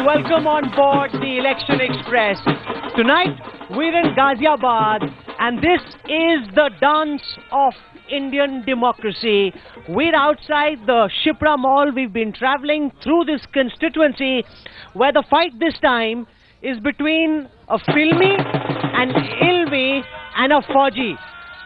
welcome on board the Election Express. Tonight, we're in Ghaziabad, and this is the dance of Indian democracy. We're outside the Shipra Mall. We've been traveling through this constituency where the fight this time is between a filmi, an ilmi and a Fauji.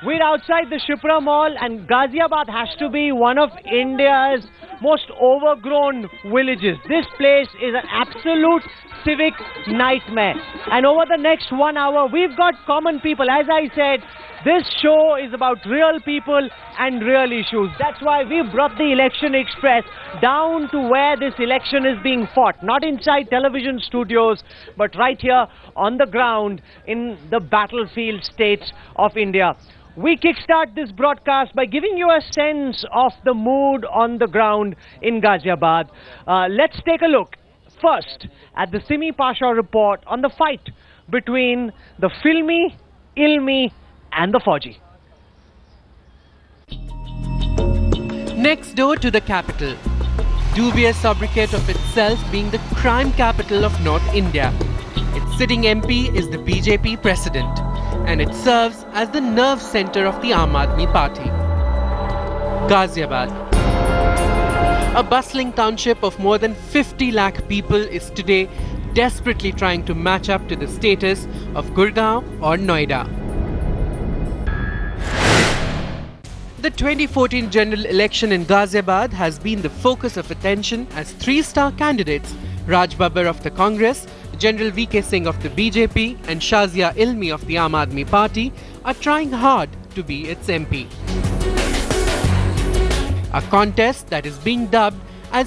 We're outside the Shipra Mall, and Ghaziabad has to be one of India's most overgrown villages. This place is an absolute civic nightmare. And over the next 1 hour, we've got common people. As I said, this show is about real people and real issues. That's why we brought the Election Express down to where this election is being fought. Not inside television studios, but right here on the ground in the battlefield states of India. We kickstart this broadcast by giving you a sense of the mood on the ground in Ghaziabad. Let's take a look first at the Simi Pasha report on the fight between the filmi, ilmi and the Fauji. Next door to the capital, dubious sobriquet of itself being the crime capital of North India. Its sitting MP is the BJP president, and it serves as the nerve center of the Aam Aadmi Party. Ghaziabad. A bustling township of more than 50 lakh people is today desperately trying to match up to the status of Gurgaon or Noida. The 2014 general election in Ghaziabad has been the focus of attention as three-star candidates Raj Babbar of the Congress, General VK Singh of the BJP and Shazia Ilmi of the Aam Aadmi Party are trying hard to be its MP. A contest that is being dubbed as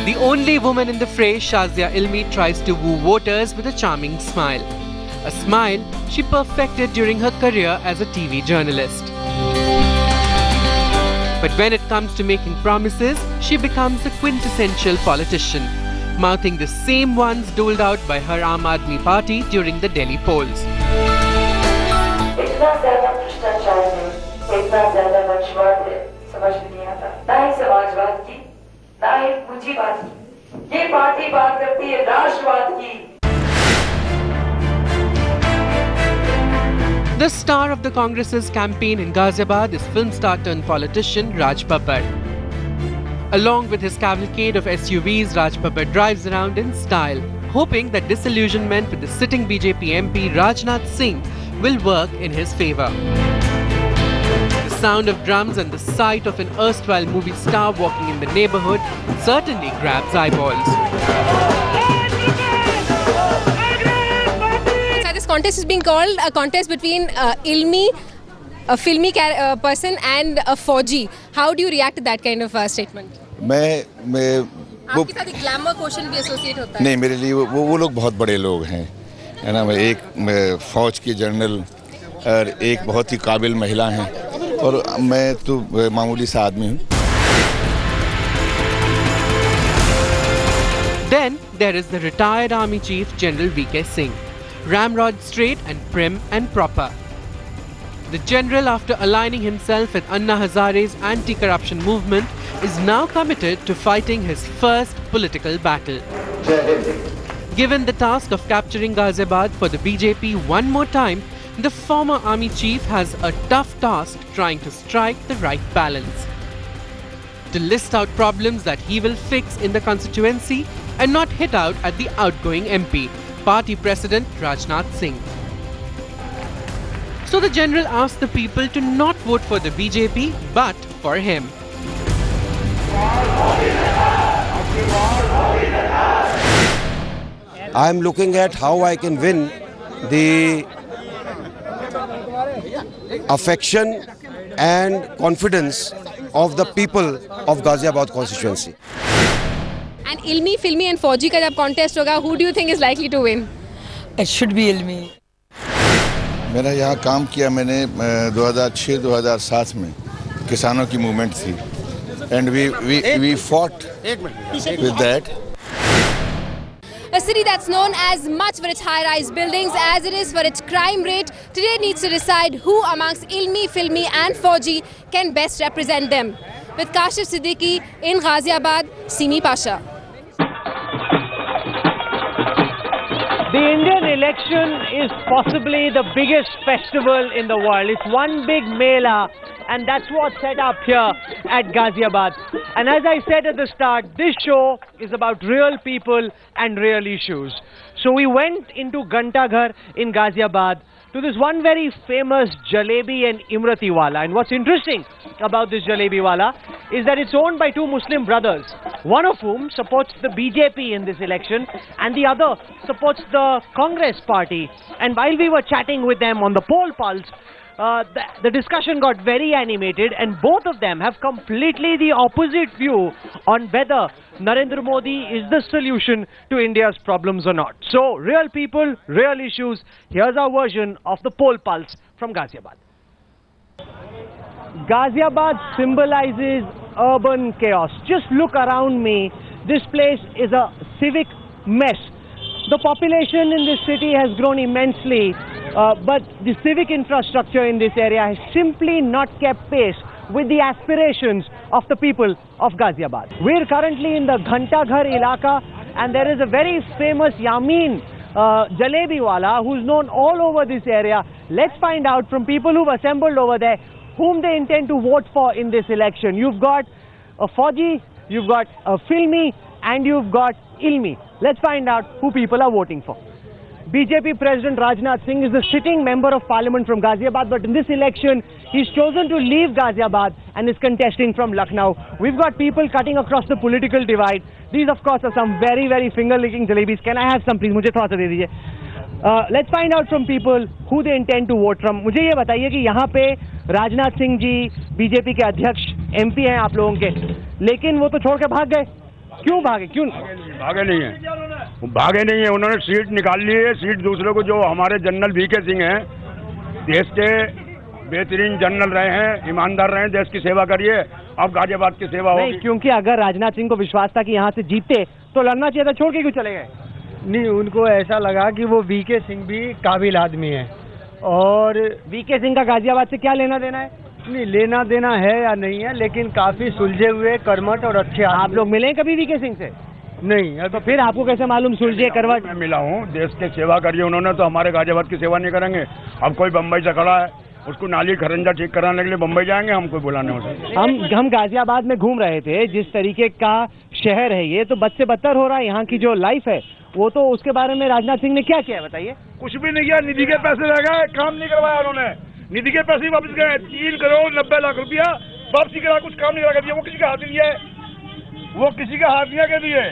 the only woman in the fray. Shazia Ilmi tries to woo voters with a charming smile. A smile she perfected during her career as a TV journalist. But when it comes to making promises, she becomes a quintessential politician, mouthing the same ones doled out by her Aam Aadmi Party during the Delhi polls. The star of the Congress's campaign in Ghaziabad is film star turned politician Raj Babbar. Along with his cavalcade of SUVs, Raj Babbar drives around in style, hoping that disillusionment with the sitting BJP MP Rajnath Singh will work in his favour. The sound of drums and the sight of an erstwhile movie star walking in the neighbourhood certainly grabs eyeballs. Contest is being called a contest between ilmi, a filmi person and a Fauji. How do you react to that kind of statement? आपके साथ एक glamour question भी associate होता है? नहीं, मेरे लिए वो लोग बहुत बड़े लोग हैं, है ना। एक फौज की जनरल और एक बहुत ही काबिल महिला हैं, और मैं तो मामूली सा आदमी हूँ. Then there is the retired army chief General VK Singh. Ramrod straight and prim and proper. The general, after aligning himself with Anna Hazare's anti-corruption movement, is now committed to fighting his first political battle. Given the task of capturing Ghaziabad for the BJP one more time, the former army chief has a tough task trying to strike the right balance. To list out problems that he will fix in the constituency and not hit out at the outgoing MP, Party President Rajnath Singh. So the general asked the people to not vote for the BJP but for him. I am looking at how I can win the affection and confidence of the people of Ghaziabad constituency. And ilmi, filmi and Fauji का जब contest होगा, who do you think is likely to win? It should be ilmi. मेरा यहाँ काम किया मैंने 2006-2007 में किसानों की मूवमेंट थी, and we fought with that. A city that's known as much for its high-rise buildings as it is for its crime rate, today needs to decide who amongst ilmi, filmi and Fauji can best represent them. with Kashif Siddiqui in Ghaziabad, Simi Pasha. The Indian election is possibly the biggest festival in the world. It's one big mela, and that's what's set up here at Ghaziabad. And as I said at the start, this show is about real people and real issues. So we went into Ghantaghar in Ghaziabad to this one very famous jalebi and imrati wala. And what's interesting about this jalebi wala is that it's owned by two Muslim brothers, one of whom supports the BJP in this election and the other supports the Congress party. And while we were chatting with them on the poll pulse, the discussion got very animated, and both of them have completely the opposite view on whether Narendra Modi is the solution to India's problems or not. So, real people, real issues. Here's our version of the poll pulse from Ghaziabad. Ghaziabad symbolizes urban chaos. Just look around me. This place is a civic mess. The population in this city has grown immensely, but the civic infrastructure in this area has simply not kept pace with the aspirations of the people of Ghaziabad. We're currently in the Ghantaghar Ilaka, and there is a very famous Yamin jalebi wala who's known all over this area. Let's find out from people who've assembled over there whom they intend to vote for in this election. You've got a Fauji, you've got a Filmi, and you've got Ilmi. Let's find out who people are voting for. BJP President Rajnath Singh is the sitting member of parliament from Ghaziabad, but in this election, he's chosen to leave Ghaziabad and is contesting from Lucknow. We've got people cutting across the political divide. These, of course, are some very, very finger-licking jalebis. Can I have some, please? मुझे थोड़ा सा दे दीजिए. Let's find out from people who they intend to vote from. मुझे ये बताइए कि यहाँ पे राजनाथ सिंह जी बीजेपी के अध्यक्ष MP हैं आप लोगों के, लेकिन वो तो छोड़ के भाग गए. क्यों भागे? क्यों भागे नहीं है? उन्होंने सीट निकाल ली है. सीट दूसरे को, जो हमारे जनरल VK सिंह हैं, देश के बेहतरीन जनरल रहे हैं, ईमानदार रहे हैं, देश की सेवा करिए. अब गाजियाबाद की सेवा होगी. क्योंकि अगर राजनाथ सिंह को विश्वास था कि यहाँ से जीतते तो लड़ना चाहिए था, छोड़ के क्यों चले गए? नहीं, उनको ऐसा लगा कि वो VK सिंह भी काबिल आदमी है, और VK सिंह का गाजियाबाद से क्या लेना देना है? नहीं, लेना देना है या नहीं है, लेकिन काफी सुलझे हुए, कर्मठ और अच्छे. आप लोग मिले कभी VK सिंह से? नहीं. तो फिर आपको कैसे मालूम सुलझे करवट? मैं मिला हूँ. देश की सेवा करिए उन्होंने, तो हमारे गाजियाबाद की सेवा नहीं करेंगे. अब कोई बम्बई से खड़ा है, उसको नाली खरंजा ठीक कराने के लिए बम्बई जाएंगे, हम कोई बुलाने उसे. हम गाजियाबाद में घूम रहे थे. जिस तरीके का शहर है ये, तो बद से बदतर हो रहा है. यहाँ की जो लाइफ है वो, तो उसके बारे में राजनाथ सिंह ने क्या किया है बताइए? कुछ भी नहीं किया. निधि के पैसे रह गए, काम नहीं करवाया उन्होंने. निधि के पैसे वापस गए. 3 करोड़ 90 लाख रुपया वापसी करा, कुछ काम नहीं लगा दिया. वो किसी का हाथ नहीं है, वो किसी का हाथ नहीं के दिए.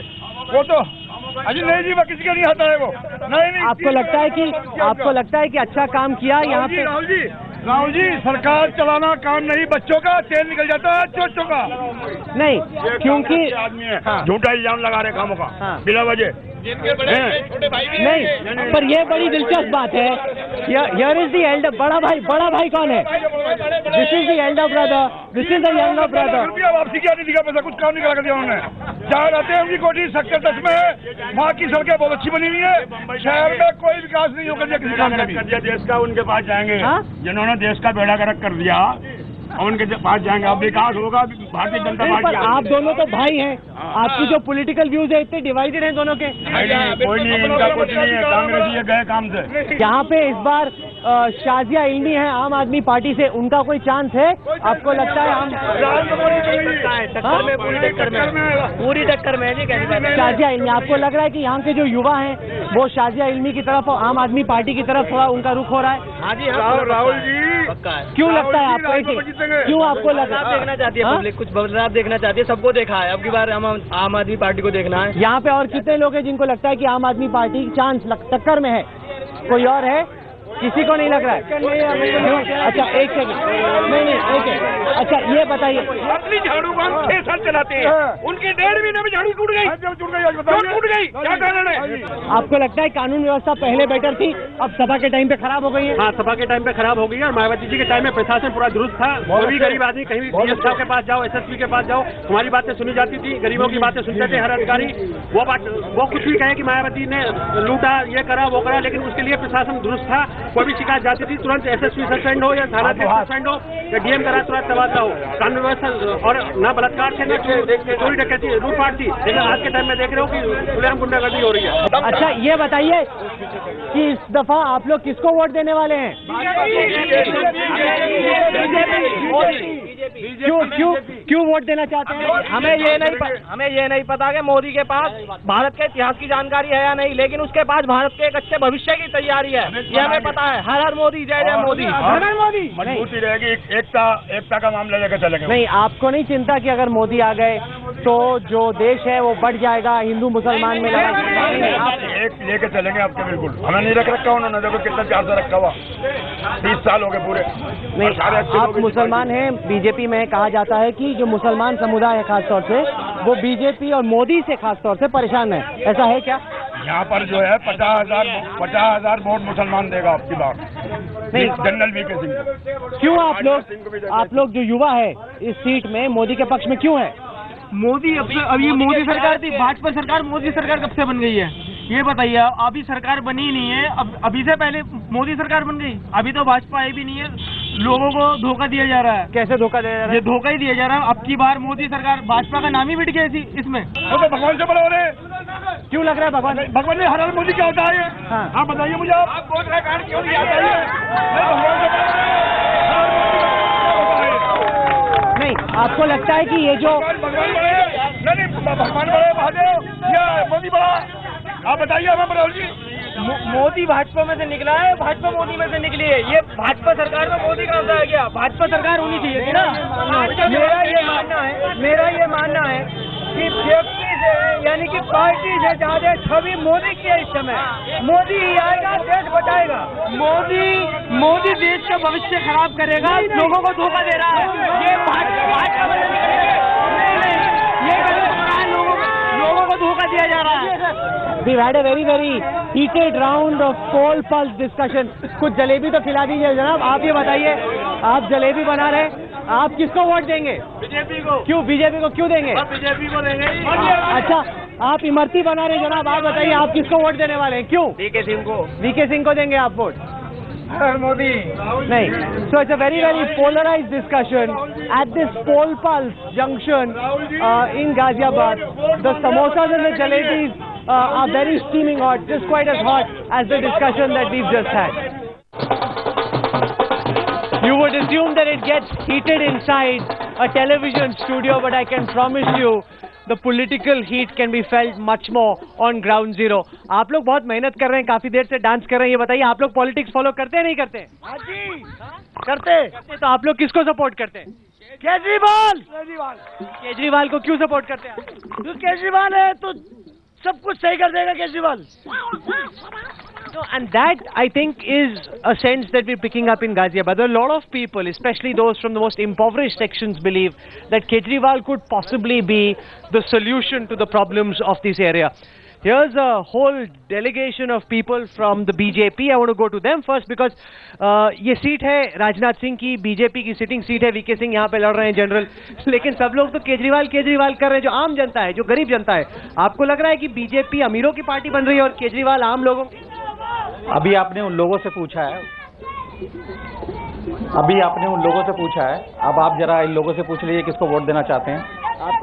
वो तो अजी नहीं जी, वो किसी का नहीं आता है. वो नहीं. आपको लगता है कि अच्छा काम किया यहाँ पे? राहुल जी, सरकार चलाना काम नहीं, बच्चों का तेल निकल जाता है चोचों का. नहीं, क्योंकि आदमी है झूठा इल्जाम लगा रहे कामों का बिना वजह. नहीं, पर ये बड़ी दिलचस्प बात है. Here is the elder. बड़ा भाई कौन है? This is the elder brother. This is the younger brother. वापसी क्या नहीं दिखा पैसा, कुछ काम नहीं करा दिया उन्होंने. जहाँ रहते हैं उनकी कोठी सेक्टर 10 में है. वहाँ की सड़कें बहुत अच्छी बनी हुई है. शहर में कोई विकास नहीं होगा किसी काम का भी. देश का उनके पास जाएंगे जिन्होंने देश का बेड़ा गर्क कर दिया, उनके पास जाएंगे. अब विकास होगा भारतीय जनता पार्टी. आप दोनों तो भाई हैं. आपकी जो पॉलिटिकल व्यूज है इतने डिवाइडेड हैं दोनों के. कोई नहीं, इनका कुछ नहीं है. कांग्रेस ये गए काम से. यहाँ पे इस बार शाजिया इल्मी है आम आदमी पार्टी से, उनका कोई चांस है? आपको लगता है? पूरी टक्कर में है. शाजिया इल्मी, आपको लग रहा है कि यहाँ के जो युवा हैं वो शाजिया इल्मी की तरफ और आम आदमी पार्टी की तरफ थोड़ा उनका रुख हो रहा है? हाँ जी. राहुल जी, क्यों लगता है आपको? क्यों आपको बदलाव देखना चाहती है पब्लिक? कुछ बदलाव देखना चाहती है. सबको देखा है, अब की बार हम आम आदमी पार्टी को देखना है. यहाँ पे और कितने लोग हैं जिनको लगता है कि आम आदमी पार्टी चांस टक्कर में है? कोई और है? किसी को नहीं लग रहा है? अच्छा, एक सेकंड. नहीं, एक. अच्छा, ये बताइए. अपनी झाड़ू को हम 6 साल चलाते हैं, उनके 1.5 महीने में झाड़ू टूट गई. क्या कारण है? आपको लगता है कानून व्यवस्था पहले बेटर थी, अब सभा के टाइम पे खराब हो गई है? हाँ, सभा के टाइम पे खराब हो गई है. और मायावती जी के टाइम में प्रशासन पूरा दुरुस्त था. कोई भी गरीब आदमी कहीं भी DS साहब के पास जाओ, SSP के पास जाओ, हमारी बातें सुनी जाती थी. गरीबों की बातें सुनते थे हर अधिकारी. वो कुछ भी कहे कि मायावती ने लूटा, ये करा, वो करा, लेकिन उसके लिए प्रशासन दुरुस्त था. कोई भी शिकायत जाती थी तुरंत SSP सस्पेंड हो या थाना सस्पेंड हो या DM करा तुरंत तबादला हो। कानून व्यवस्था और न बलात्कार थे, न चोरी डकैती, लूटपाट थी। लेकिन आज के टाइम में देख रहे हो कि खुलेआम गुंडागर्दी हो रही है। अच्छा ये बताइए कि इस दफा आप लोग किसको वोट देने वाले हैं? क्यों वोट देना चाहते हैं? हमें ये नहीं पता कि मोदी के पास भारत के इतिहास की जानकारी है या नहीं, लेकिन उसके पास भारत के एक अच्छे भविष्य की तैयारी है, ये हमें पता है। हर हर मोदी, जय जय मोदी, हर हर मोदी। मजबूती रहेगी, एकता का मामला लेकर चलेंगे। नहीं, आपको नहीं चिंता कि अगर मोदी आ गए तो जो देश है वो बढ़ जाएगा, हिंदू मुसलमान में आप एक लेकर चलेंगे आपके, बिल्कुल। हमें नहीं रखा उन्होंने, देखो कितना प्यार से रखा हुआ, 30 साल हो गए पूरे। नहीं, आप मुसलमान हैं, बीजेपी में कहा जाता है कि जो मुसलमान समुदाय है खासतौर से वो बीजेपी और मोदी से खासतौर से परेशान है, ऐसा है क्या? यहाँ पर जो है 50,000 वोट मुसलमान देगा आपकी बार। नहीं, जनरल VK सिंह। क्यों आप लोग जो युवा है इस सीट में मोदी के पक्ष में क्यों है? मोदी अब ये मोदी सरकार थी, भाजपा सरकार, मोदी सरकार कब से बन गई है ये बताइए? अभी सरकार बनी ही नहीं है, अभी से पहले मोदी सरकार बन गई, अभी तो भाजपा आई भी नहीं है। लोगों को धोखा दिया जा रहा है। कैसे धोखा दिया जा रहा है? ये धोखा ही दिया जा रहा है। अब की बार मोदी सरकार, भाजपा का नाम ही मिट गया इसमें। वो तो भगवान से बड़ा हो रहे। क्यों लग रहा है भगवान ने हर मोदी क्या होता है? हाँ। आप बताइए मुझे, आप वोट का कार्ड क्यों नहीं आता है? नहीं, आपको लगता है कि ये जो भगवान बड़े महादेव या मोदी बड़ा? आप बताइए हमें राहुल जी। मोदी भाजपा में से निकला है, भाजपा मोदी में से निकली है। ये भाजपा सरकार में मोदी कहाँ से आ गया? भाजपा सरकार होनी चाहिए थी ना। मेरा ये मानना है कि व्यक्ति से यानी कि पार्टी से ज्यादा छवि मोदी की है इस समय। मोदी ही आएगा, देश बचाएगा। मोदी देश का भविष्य खराब करेगा, लोगों को धोखा दे रहा है। ये भाजपा लोगों को धोखा दिया जा रहा है। We've had a very heated round of poll pulse discussion. कुछ जलेबी तो खिला दीजिए जनाब। आप ये बताइए, आप जलेबी बना रहे, आप किसको वोट देंगे? बीजेपी को। क्यों बीजेपी को क्यों देंगे? बीजेपी को देंगे। अच्छा, आप इमरती बना रहे जनाब, आप बताइए आप किसको वोट देने वाले हैं? क्यों? VK सिंह को। VK सिंह को देंगे आप वोट? मोदी नहीं। So it's a very polarized discussion at this poll pulse junction in Ghaziabad. The samosas and the jalebis are very steaming hot, just quite as hot as the discussion that we've just had. You would assume that it gets heated inside a television studio, but I can promise you the political heat can be felt much more on ground zero. आप लोग बहुत मेहनत कर रहे हैं, काफी देर से dance कर रहे हैं। ये बताइए, आप लोग पॉलिटिक्स फॉलो करते हैं नहीं करते? हाँ जी, करते। तो आप लोग किसको सपोर्ट करते हैं? केजरीवाल को क्यों सपोर्ट करते हैं? जो केजरीवाल है तो सब कुछ सही कर देगा Kejriwal. No, and that I think is a sense that we're picking up in Ghaziabad. A lot of people, especially those from the most impoverished sections, believe that Kejriwal could possibly be the solution to the problems of this area. Here's a whole delegation of people from the BJP. I want to go to them first because ये seat है राजनाथ सिंह की, BJP की sitting seat है। VK Singh यहाँ पे लड़ रहे हैं जनरल, लेकिन सब लोग तो केजरीवाल कर रहे हैं। जो आम जनता है, जो गरीब जनता है, आपको लग रहा है कि बीजेपी अमीरों की पार्टी बन रही है और केजरीवाल आम लोगों की? अभी आपने उन लोगों से पूछा है, अब आप जरा इन लोगों से पूछ लीजिए किसको वोट देना चाहते हैं।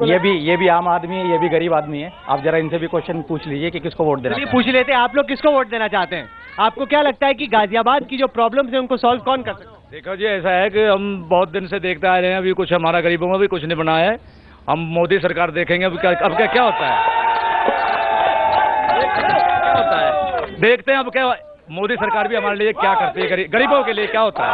ये भी आम आदमी है, ये भी गरीब आदमी है। आप जरा इनसे भी क्वेश्चन पूछ लीजिए कि किसको वोट देना चाहते हैं। पूछ लेते हैं, आप लोग किसको वोट देना चाहते हैं? आपको क्या लगता है कि गाजियाबाद की जो प्रॉब्लम्स है उनको सॉल्व कौन कर सकता है? देखो जी, ऐसा है कि हम बहुत दिन से देखते आ रहे हैं, अभी कुछ हमारा गरीबों में भी कुछ नहीं बना है। हम मोदी सरकार देखेंगे अब क्या होता है। देखते हैं अब क्या मोदी सरकार भी हमारे लिए क्या करती है, गरीबों के लिए क्या होता है।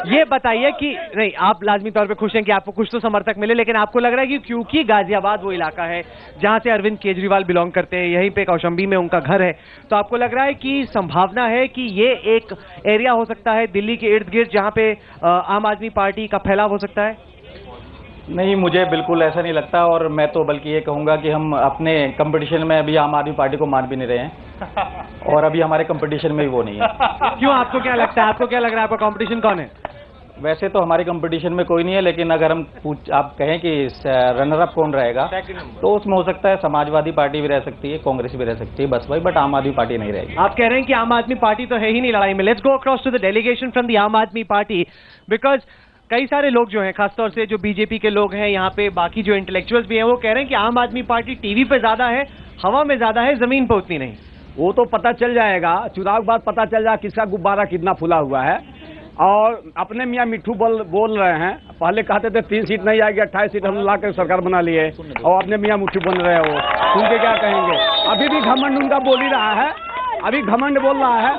ये बताइए कि नहीं, आप लाजमी तौर पे खुश हैं कि आपको कुछ तो समर्थक मिले, लेकिन आपको लग रहा है कि क्योंकि गाजियाबाद वो इलाका है जहां से अरविंद केजरीवाल बिलोंग करते हैं, यहीं पे कौशंबी में उनका घर है, तो आपको लग रहा है कि संभावना है कि ये एक एरिया हो सकता है दिल्ली के इर्द गिर्द जहां पे आम आदमी पार्टी का फैलाव हो सकता है? नहीं, मुझे बिल्कुल ऐसा नहीं लगता, और मैं तो बल्कि ये कहूँगा कि हम अपने कंपटीशन में अभी आम आदमी पार्टी को मान भी नहीं रहे हैं और अभी हमारे कंपटीशन में भी वो नहीं है। क्यों? आपको क्या लगता है, आपको क्या लग रहा है, आपका कंपटीशन कौन है? वैसे तो हमारी कंपटीशन में कोई नहीं है, लेकिन अगर हम आप कहें कि रनर अप कौन रहेगा तो उसमें हो सकता है समाजवादी पार्टी भी रह सकती है, कांग्रेस भी रह सकती है, बस भाई, बट आम आदमी पार्टी नहीं रहेगी। आप कह रहे हैं कि आम आदमी पार्टी तो है ही नहीं लड़ाई में। Let's go across to the delegation from the Aam Aadmi party, because कई सारे लोग जो हैं, खासतौर से जो बीजेपी के लोग हैं यहाँ पे, बाकी जो इंटेलेक्चुअल्स भी हैं, वो कह रहे हैं कि आम आदमी पार्टी टीवी पे ज्यादा है, हवा में ज्यादा है, जमीन पे उतनी नहीं। वो तो पता चल जाएगा, चुनाव के बाद पता चल जाएगा किसका गुब्बारा कितना फूला हुआ है। और अपने मियाँ मिट्ठू बोल रहे हैं, पहले कहते थे 3 सीट नहीं आएगी, 28 सीट हम ला कर सरकार बना लिए, और अपने मियाँ मिट्ठू बन रहे हो, सुन के क्या कहेंगे। अभी भी घमंड उनका बोल ही रहा है, अभी घमंड बोल रहा है।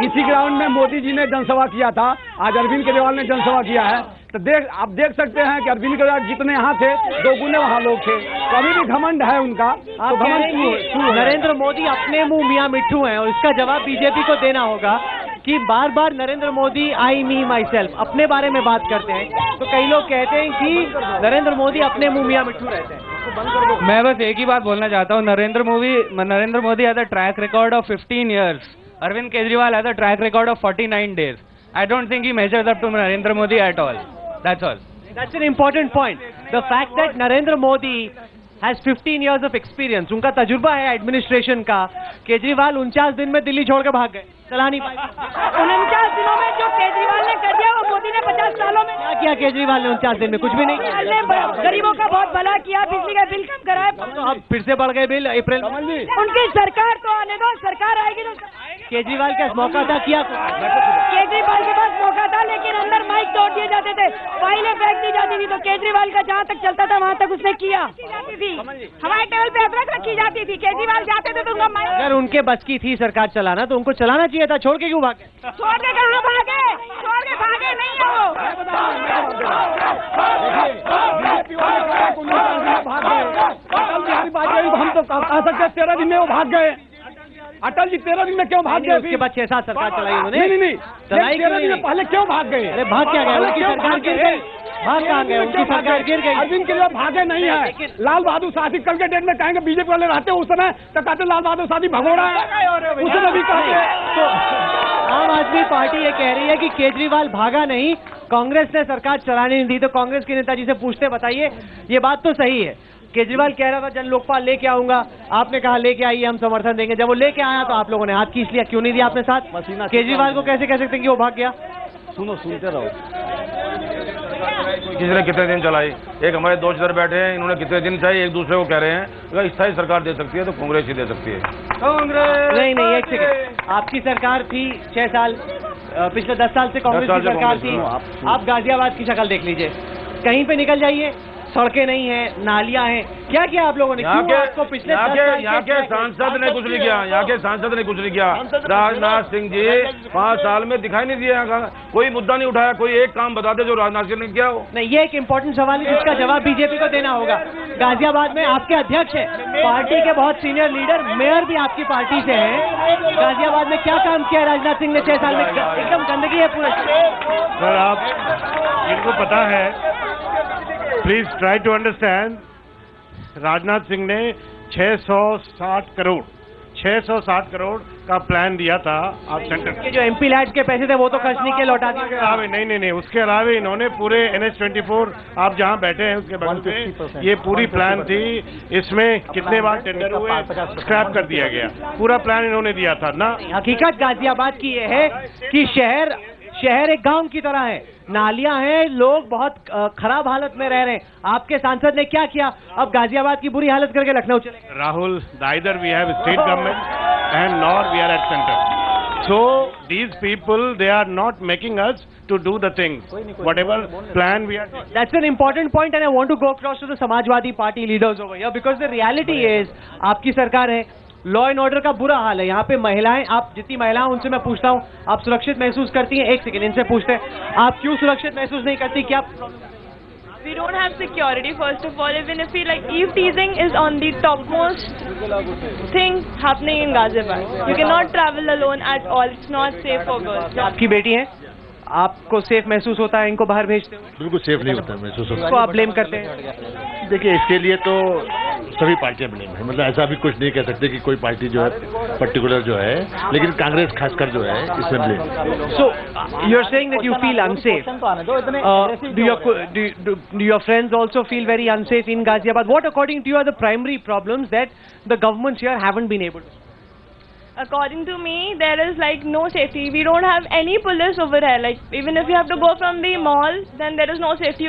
इसी ग्राउंड में मोदी जी ने जनसभा किया था, आज अरविंद केजरीवाल ने जनसभा किया है, तो आप देख सकते हैं कि अरविंद केजरीवाल जितने यहाँ थे 2 गुने वहाँ लोग थे, तो अभी भी घमंड है उनका। तो नरेंद्र मोदी अपने मुंह मियाँ मिट्ठू हैं, और इसका जवाब बीजेपी को देना होगा कि बार बार नरेंद्र मोदी आई मी माई सेल्फ अपने बारे में बात करते हैं। तो कई लोग कहते हैं कि नरेंद्र मोदी अपने मुंह मियाँ मिट्ठू रहते हैं। मैं बस एक ही बात बोलना चाहता हूँ, Narendra Modi has a track record of 15 years. Arvind Kejriwal has a track record of 49 days. I don't think he measures up to Narendra Modi at all. That's all. That's an important point. The fact that Narendra Modi has 15 years of experience, उनका तजुर्बा है administration का। केजरीवाल 49 दिन में दिल्ली छोड़ के भाग गए, चला नहीं पाए। 49 दिनों में जो केजरीवाल ने कर दिया वो मोदी ने 50 सालों में क्या किया? केजरीवाल ने 49 दिन में कुछ भी नहीं किया। गरीबों का बहुत भला किया, बिजली का बिल कम कराया। तो अब फिर से बढ़ गए बिल अप्रैल में। उनकी सरकार तो आने दो, सरकार आएगी तो। केजरीवाल का मौका था, किया? केजरीवाल के पास मौका था, लेकिन अंदर माइक तोड़ दिए जाते थे, फाइलें फेंक दी जाती थी, तो केजरीवाल का जहाँ तक चलता था वहाँ तक उसने किया। हमारे टेबल पे अदरक रखी जाती थी, केजरीवाल जाते थे तो उनका माइक। अगर उनके बस की थी सरकार चलाना तो उनको चलाना चाहिए था, छोड़ के क्यों भागे? छोड़ के कहाँ भागे? छोड़ के भागे नहीं हो। हम तो कह सकते 13 दिन में वो भाग गए। अटल जी 13 दिन में क्यों भाग गए? उसके बाद 6-7 सरकार चलाई उन्होंने। नहीं, 13 दिन में पहले क्यों भाग गए? अरे भाग क्या गए? उनकी सरकार गिर गई। भाग कहाँ गए? उनकी सरकार गिर गई। अरविंद के लिए भागे नहीं है। लाल बहादुर शास्त्री कल के डेट में कहेंगे बीजेपी वाले रहते उस समय तो कहते लाल बहादुर शास्त्री भगोड़ा है, उस समय भी कहते। तो आम आदमी पार्टी ये कह रही है कि केजरीवाल भागा नहीं, कांग्रेस ने सरकार चलाने नहीं दी। तो कांग्रेस के नेताजी से पूछते, बताइए ये बात तो सही है, केजरीवाल कह रहा था जन लोकपाल लेके आऊंगा, आपने कहा लेके आइए, हम समर्थन देंगे। जब वो लेके आया तो आप लोगों ने हाथ खींच लिया, क्यों नहीं दिया आपने साथ? केजरीवाल को कैसे कह सकते हैं कि वो भाग गया? सुनते रहो। किसी ने कितने दिन चलाई? एक हमारे दोस्त इधर बैठे हैं, इन्होंने कितने दिन चाहिए, एक दूसरे को कह रहे हैं अगर स्थायी सरकार दे सकती है तो कांग्रेस ही दे सकती है। कांग्रेस नहीं, एक सेकंड, आपकी सरकार थी 6 साल, पिछले 10 साल से कांग्रेस की सरकार थी। आप गाजियाबाद की शक्ल देख लीजिए, कहीं पे निकल जाइए, सड़कें नहीं हैं, नालियां हैं, क्या किया आप लोगों ने? यहाँ के सांसद ने कुछ नहीं किया, यहाँ के सांसद ने कुछ नहीं किया। राजनाथ सिंह जी 5 साल में दिखाई नहीं दिया, कोई मुद्दा नहीं उठाया, कोई एक काम बताते जो राजनाथ सिंह ने किया हो। नहीं, ये एक इम्पोर्टेंट सवाल है जिसका जवाब बीजेपी को देना होगा। गाजियाबाद में आपके अध्यक्ष हैं, पार्टी के बहुत सीनियर लीडर, मेयर भी आपकी पार्टी से हैं। गाजियाबाद में क्या काम किया राजनाथ सिंह ने 6 साल में? एकदम गंदगी है पूरा। सर आप इनको पता है, please try to understand, Rajnath Singh ने 660 करोड़ का प्लान दिया था। आप सेंटर के जो एमपी लैड्स के पैसे थे वो तो खर्च नहीं किए, लौटा दिए। नहीं, उसके अलावा इन्होंने पूरे NH-24 आप जहां बैठे हैं उसके बगल में ये पूरी प्लान थी। इसमें कितने बार टेंडर हुए, स्क्रैप कर दिया गया, पूरा प्लान इन्होंने दिया था ना। हकीकत गाजियाबाद की ये है कि शहर एक गांव की तरह है, नालियां हैं, लोग बहुत खराब हालत में रह रहे हैं। आपके सांसद ने क्या किया? अब गाजियाबाद की बुरी हालत करके लखनऊ चले गए। Rahul, either we have state government and nor we are at center. So these people, they are not making us to do the things, whatever plan we are. That's an important point and I want to go across to the Samajwadi Party leaders over here because the reality is आपकी सरकार है, law and order का बुरा हाल है। यहाँ पे महिलाएं, आप जितनी महिलाएं उनसे मैं पूछता हूँ, आप सुरक्षित महसूस करती हैं? एक सेकेंड, इनसे पूछते हैं, आप क्यों सुरक्षित महसूस नहीं करती? क्या? We don't have security, first of all. Even if we like, eve teasing is on the topmost thing happening in Ghaziabad. You cannot travel alone at all. It's not safe for girls. आपकी बेटी है, आपको safe महसूस होता है इनको बाहर भेजते हो? बिल्कुल सेफ नहीं होता महसूस होता। इसको आप ब्लेम करते हैं? देखिए, इसके लिए तो सभी पार्टियां ब्लेम है, मतलब ऐसा भी कुछ नहीं कह सकते कि कोई पार्टी जो है पर्टिकुलर जो है, लेकिन कांग्रेस खासकर जो है इसमें blame. So you're saying that you feel unsafe. Do your friends also feel very unsafe in Ghaziabad? What according to you are the primary problems that the governments here haven't been able to? According to me, there is like no safety. We don't have any police over here. Like even if you have to go from the mall, then there is no safety.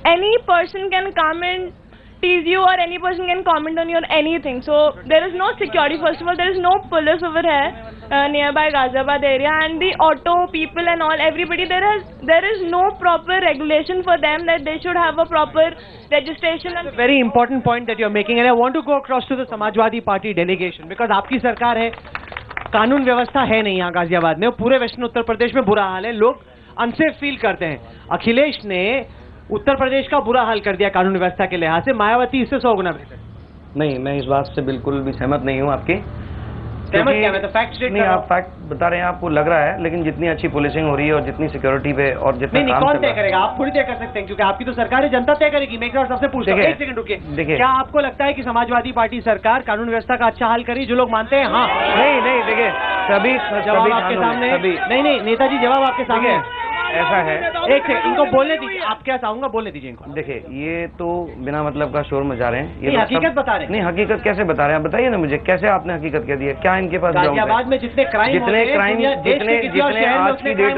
Any person can come and tease you, or any person can comment on you or anything. So there is no security. First of all, there is no police over here nearby Ghaziabad area, and the auto people and all, everybody, there is no proper regulation for them that they should have a proper registration. It's a very important point that you're making, and I want to go across to the Samajwadi Party delegation because आपकी सरकार है, कानून व्यवस्था है नहीं यहाँ गाजियाबाद में, पूरे वेस्टर्न उत्तर प्रदेश में बुरा हाल है, लोग अनसेफ फील करते हैं। अखिलेश ने उत्तर प्रदेश का बुरा हाल कर दिया कानून व्यवस्था के लिहाज से, मायावती इससे 100 गुना बेहतर। नहीं, मैं इस बात से बिल्कुल भी सहमत नहीं हूँ आपकी। सहमत क्या? मैं तो फैक्ट स्टेट नहीं, आप फैक्ट बता रहे हैं, आपको लग रहा है, लेकिन जितनी अच्छी पुलिसिंग हो रही है और जितनी सिक्योरिटी पे और जितना नहीं, कौन तय करेगा? आप थोड़ी तय कर सकते हैं, क्योंकि आपकी तो सरकार है, जनता तय करेगी। मैं एक बार सबसे पूछता हूं, एक सेकंड रुकिए, क्या आपको लगता है कि समाजवादी पार्टी सरकार कानून व्यवस्था का अच्छा हाल करी? जो लोग मानते हैं हाँ। नहीं, देखिए सभी जवाब आपके सामने। नहीं, नेताजी जवाब आपके सामने ऐसा है। एक सेकंड, इनको बोलने दीजिए, आप क्या चाहूंगा बोलने दीजिए इनको। देखिए, ये तो बिना मतलब का शोर मचा रहे हैं, ये हकीकत बता रहे हैं। नहीं, हकीकत कैसे बता रहे हैं? आप बताइए ना मुझे, कैसे आपने हकीकत कह दी है? क्या इनके पास गाजियाबाद में जितने क्राइम जितने आज की डेट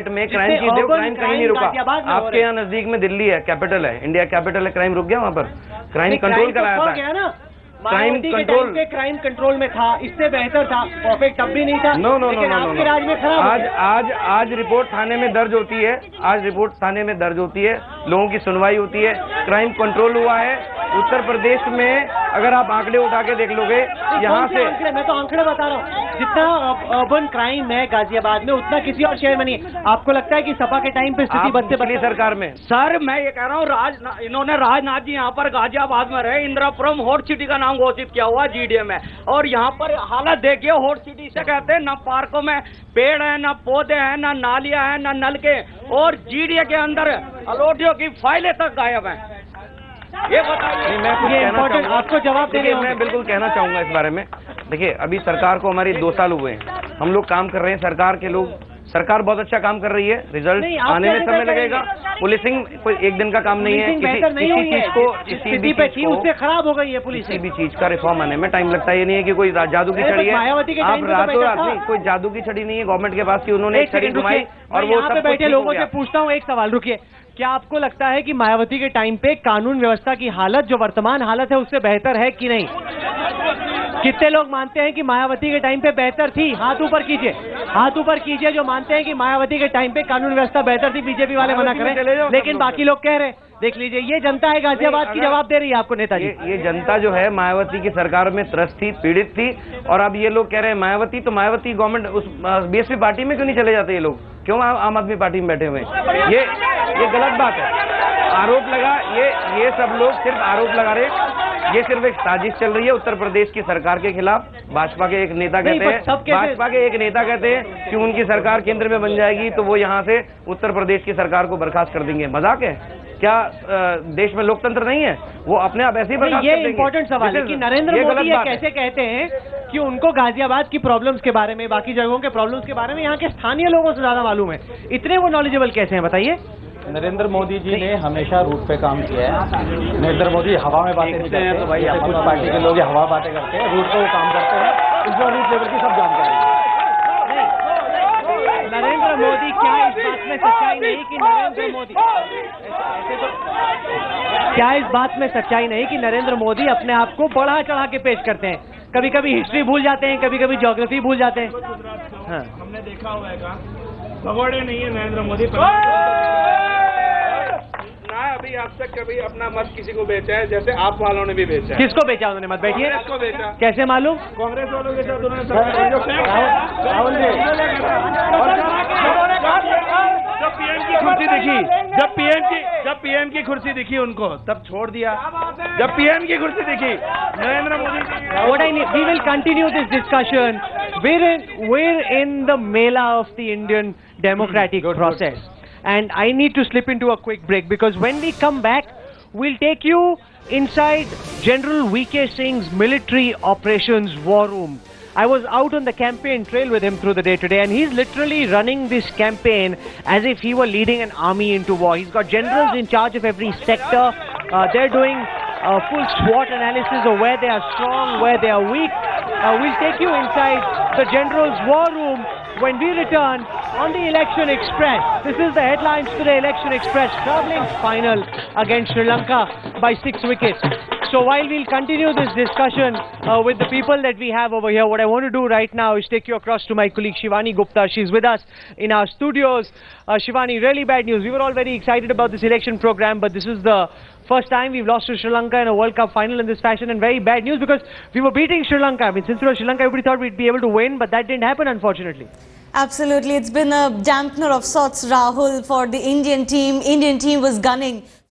में क्राइम कहीं नहीं रुका। आपके यहाँ नजदीक में दिल्ली है, कैपिटल है, इंडिया कैपिटल है, क्राइम रुक गया वहाँ पर? क्राइम कंट्रोल कराया था, क्राइम कंट्रोल में था, इससे बेहतर था, परफेक्ट तब भी नहीं था। नो, राज में खराब। आज रिपोर्ट थाने में दर्ज होती है, आज रिपोर्ट थाने में दर्ज होती है, लोगों की सुनवाई होती है, क्राइम कंट्रोल हुआ है। उत्तर प्रदेश में अगर आप आंकड़े उठा के देख लोगे, यहाँ से मैं तो आंकड़े बता रहा हूँ, जितना अर्बन क्राइम है गाजियाबाद में उतना किसी और शहर में नहीं है। आपको लगता है कि सपा के टाइम पे स्थिति बदले बदली सरकार में? सर मैं ये कह रहा हूँ, इन्होंने राजनाथ जी यहाँ पर गाजियाबाद में रहे, इंदिरापुरम हॉट सिटी का नाम घोषित किया हुआ जीडीए में, और यहाँ पर हालत देखिए, हॉट सिटी से कहते हैं, न पार्कों में पेड़ है, न पौधे हैं, न नालियां हैं, न नलके, और जीडीए के अंदर अलोटियों की फाइलें तक गायब हैं। ये बताइए। मैं आपको जवाब देने मैं बिल्कुल कहना चाहूंगा इस बारे में। देखिए, अभी सरकार को हमारी 2 साल हुए हैं, हम लोग काम कर रहे हैं, सरकार बहुत अच्छा काम कर रही है, रिजल्ट आने में समय लगेगा। पुलिसिंग कोई एक दिन का काम नहीं है, उससे खराब हो गई है पुलिस। किसी भी चीज का रिफॉर्म आने में टाइम लगता है। ये नहीं है कि कोई जादू की छड़ी है, आप रातों रात नहीं, कोई जादू की छड़ी नहीं है गवर्नमेंट के पास कि उन्होंने एक छड़ी घुमाई और वो सब बैठे लोगों से पूछता हूँ। एक सवाल, रुकिए, क्या आपको लगता है कि मायावती के टाइम पे कानून व्यवस्था की हालत जो वर्तमान हालत है उससे बेहतर है कि नहीं? कितने लोग मानते हैं कि मायावती के टाइम पे बेहतर थी? हाथ ऊपर कीजिए, हाथ ऊपर कीजिए जो मानते हैं कि मायावती के टाइम पे कानून व्यवस्था बेहतर थी। बीजेपी वाले मना करें, लेकिन बाकी लोग कह रहे हैं। देख लीजिए, ये जनता है गाजियाबाद की जवाब दे रही है आपको नेताजी। ये जनता जो है मायावती की सरकार में त्रस्त थी, पीड़ित थी, और अब ये लोग कह रहे हैं मायावती, तो मायावती गवर्नमेंट उस बीएसपी पार्टी में क्यों नहीं चले जाते ये लोग? क्यों आम आदमी पार्टी में बैठे हुए हैं? ये गलत बात है। आरोप लगा, ये सब लोग सिर्फ आरोप लगा रहे, ये सिर्फ एक साजिश चल रही है उत्तर प्रदेश की सरकार के खिलाफ। भाजपा के एक नेता कहते हैं कि उनकी सरकार केंद्र में बन जाएगी तो वो यहाँ से उत्तर प्रदेश की सरकार को बर्खास्त कर देंगे। मजाक है क्या? देश में लोकतंत्र नहीं है? वो अपने आप ऐसे ही बर्खास्त कर देंगे। ये इंपॉर्टेंट सवाल है कि नरेंद्र मोदी ये कैसे कहते हैं कि उनको गाजियाबाद की प्रॉब्लम्स के बारे में, बाकी जगहों के प्रॉब्लम्स के बारे में यहाँ के स्थानीय लोगों से ज्यादा मालूम है। इतने वो नॉलेजेबल कैसे हैं, बताइए। नरेंद्र मोदी जी ने हमेशा रूट पे काम किया है। नरेंद्र मोदी हवा में बातें नहीं करते हैं, तो भाई कुछ पार्टी के लोग हवा बातें करते हैं, रूट पे वो काम करते हैं, उसको रूट लेवल की सब जानकारी है। नरेंद्र मोदी क्या इस बात में सच्चाई नहीं कि नरेंद्र मोदी क्या इस बात में सच्चाई नहीं कि नरेंद्र मोदी अपने आप को बढ़ा चढ़ा के पेश करते हैं? कभी कभी हिस्ट्री भूल जाते हैं, कभी कभी ज्योग्राफी भूल जाते हैं। हाँ, हमने देखा होगा, पकौड़े नहीं है नरेंद्र मोदी ना अभी आज तक कभी अपना मत किसी को बेचा है, जैसे आप वालों ने भी बेचा है। किसको बेचा उन्होंने मत? बैठिए, किसको बेचा? कैसे मालूम? कांग्रेस वालों के साथ उन्होंने राहुल जी, जब पीएम की कुर्सी दिखी उनको तब छोड़ दिया। जब पीएम की कुर्सी दिखी Narendra Modi. We will continue this discussion. We're in the mela of the Indian democratic process. And I need to slip into a quick break because when we come back, we'll take you inside General VK Singh's military operations war room. I was out on the campaign trail with him through the day today, and he's literally running this campaign as if he were leading an army into war. He's got generals in charge of every sector. They're doing a full SWOT analysis of where they are strong, where they are weak. We'll take you inside the general's war room when we return on the Election Express. This is the headlines today. Election Express travelling final against Sri Lanka by 6 wickets. So while we'll continue this discussion with the people that we have over here, what I want to do right now is take you across to my colleague Shivani Gupta. She's with us in our studios. Shivani, really bad news. We were all very excited about this election program, but this is the first time we've lost to Sri Lanka in a World Cup final in this fashion, and very bad news because we were beating Sri Lanka. I mean, since it was Sri Lanka, everybody thought we'd be able to win, but that didn't happen, unfortunately. Absolutely. It's been a dampener of sorts, Rahul, for the Indian team. Indian team was gunning